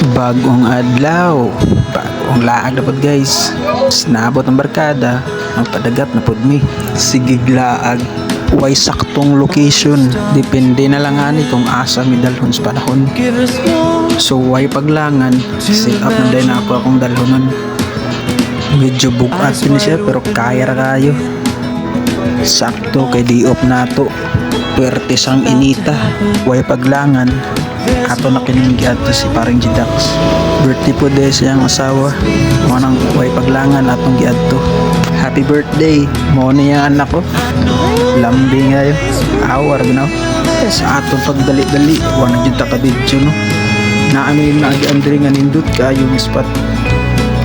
Bagong adlaw, bagong laag dapat guys. Sinabot ang barkada, ang padagat na pod mi. Sigig laag, way saktong location. Depende na lang ani kung asa mi dalhon sa panahon. So way paglangan, set up na din ako akong dalhonon. Medyo bukat din siya pero kaya ra kayo. Sakto kay di op nato. Pwerte sang inita, way paglangan. Ato na kininggi ato si paring Jidax. Birthday po de siyang asawa. Manang way paglangan atong giadto. Happy birthday. Mo niya anak ko. Lambing ayo. Awar ginaw. Sa atong pagdali-dali, wala jud ta ka video no. Naano yung nagi-andre nga nindot kayo ng spot.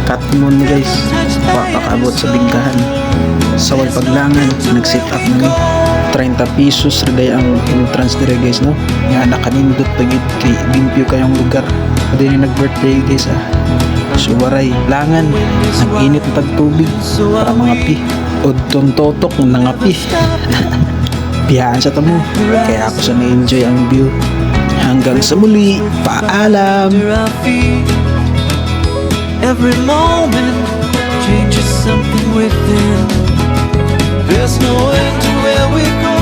Cut mo ni guys. Pakabot sa bingkahan. Sa way paglangan, nag-set up na ni. 30 pesos rin ang entrance dire guys no. Nga nakanindot pagit kay limpyo kayong lugar. Pwede ni nag-birthday guys ah. So waray, langan, nag-init ng pagtubig para mga pi. Udtong totok ng nangapi. Biyaan sa tamo. Kaya ako sa na-enjoy ang view. Hanggang sa muli, paalam! Every moment changes something within. There's no end to where we go.